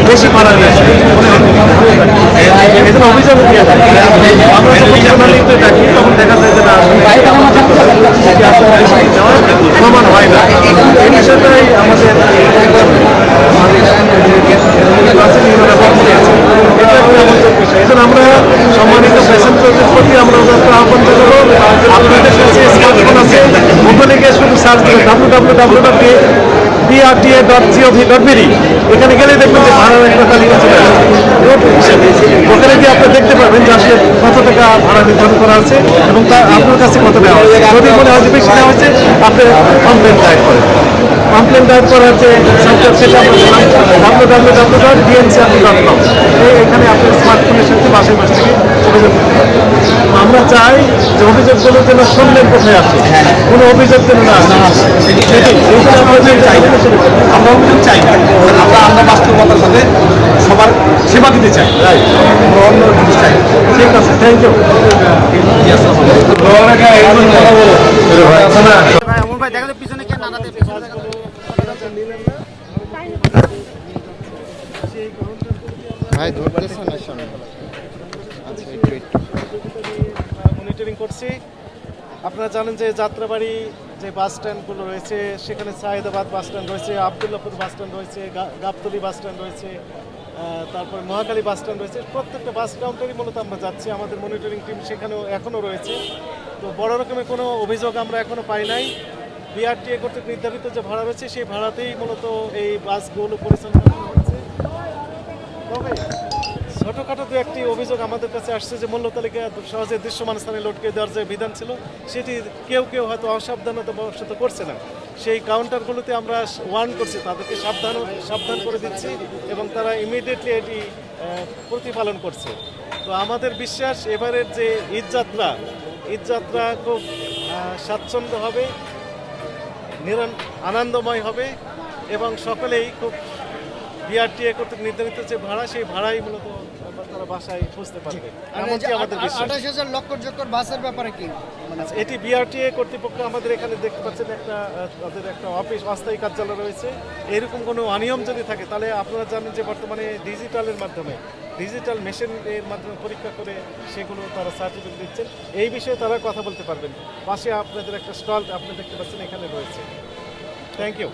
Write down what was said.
বেশি ভাড়া নিয়েছে এই জন্য অভিযোগ দিয়ে থাকে। আমরা যখন প্রণালীতে থাকি তখন দেখা যায় যে না সমান হয় না। এই বিষয়টাই আমাদের এই জন্য আমরা সম্মানিত প্যাসেঞ্জারদের প্রতি আমরা আহ্বান জানাবো, আপনাদের কাছে স্মার্টফোন আছে, মোবাইলে গিয়ে শুধু সার্চ দেবেন www.brta.gov.bd, এখানে গেলে দেখবেন যে ভাড়ার একটা তালিকা চলে আসছে। ওখানে গিয়ে আপনি দেখতে পাবেন যে আসলে কত টাকা ভাড়া নির্ধারণ করা আছে এবং তা আপনার কাছে কত নেওয়া হচ্ছে। যদি মনে হয় যে বেশি নেওয়া হচ্ছে, আপনি কমপ্লেন দায়ের করেন। কমপ্লেন দায়ের করার যে সেন্টার সেটা আপনার www.dncrp.com, এখানে আপনার স্মার্টফোনের সাথে বাসায় বসে থেকে অভিযোগ করতে পারেন। আমরা চাই যে অভিযোগগুলো যেন শুনলেন কোথায় আছে, কোনো অভিযোগ যেন না আসে। আমরা অভিযোগ চাই না, আমরা বাস্তবতার সাথে সবার সেবা দিতে চাই, অন্য জিনিস চাই। ঠিক আছে, থ্যাংক ইউ। ভাই দেখা যায় পিছনে কে নানাতে পিছনে দেখা ভাই ধরতেছে না সামনে। আচ্ছা একটু মনিটরিং করছি। আপনারা জানেন যে যাত্রাবাড়ি যে বাস স্ট্যান্ডগুলো রয়েছে, সেখানে সায়েদাবাদ বাস স্ট্যান্ড রয়েছে, আবদুল্লাপুর বাস স্ট্যান্ড রয়েছে, গাবতলী বাস স্ট্যান্ড রয়েছে, তারপর মহাখালী বাস স্ট্যান্ড রয়েছে। প্রত্যেকটা বাস কাউন্টারই মূলত আমরা যাচ্ছি, আমাদের মনিটরিং টিম সেখানেও এখনও রয়েছে। তো বড় রকমের কোনো অভিযোগ আমরা এখনও পাই নাই। বিআরটিএ কর্তৃক নির্ধারিত যে ভাড়া রয়েছে সেই ভাড়াতেই মূলত এই বাসগুলো পরিচালনা করা হচ্ছে। তবে ছোটোখাটো দু একটি অভিযোগ আমাদের কাছে আসছে যে মূল্য তালিকা সহজে দৃশ্যমান স্থানে লটকে দেওয়ার যে বিধান ছিল, সেটি কেউ কেউ হয়তো অসাবধানতাবশত করছে না। সেই কাউন্টারগুলোতে আমরা ওয়ার্ন করছি, তাদেরকে সাবধান করে দিচ্ছি এবং তারা ইমিডিয়েটলি এটি প্রতিপালন করছে। তো আমাদের বিশ্বাস এবারের যে ঈদযাত্রা খুব স্বাচ্ছন্দ্য হবে, আনন্দময় হবে এবং সকলেই খুব বিআরটিএ কর্তৃক নির্ধারিত যে ভাড়া, সেই ভাড়াই মূলত তারা বাসায় বুঝতে পারবে, এমনকি আমাদের বিশ্বাস। 28,000 লক্ষ বাসের ব্যাপারে কি এটি বিআরটিএ কর্তৃপক্ষ আমাদের এখানে দেখতে পাচ্ছেন তাদের একটা অফিস, অস্থায়ী কার্যালয় রয়েছে। এরকম কোনো অনিয়ম যদি থাকে তাহলে আপনারা জানেন যে বর্তমানে ডিজিটাল মেশিনের মাধ্যমে পরীক্ষা করে সেগুলো তারা সার্টিফিকেট দিচ্ছেন। এই বিষয়ে তারা কথা বলতে পারবেন। পাশে আপনাদের একটা স্টল আপনি দেখতে পাচ্ছেন এখানে রয়েছে। Thank you.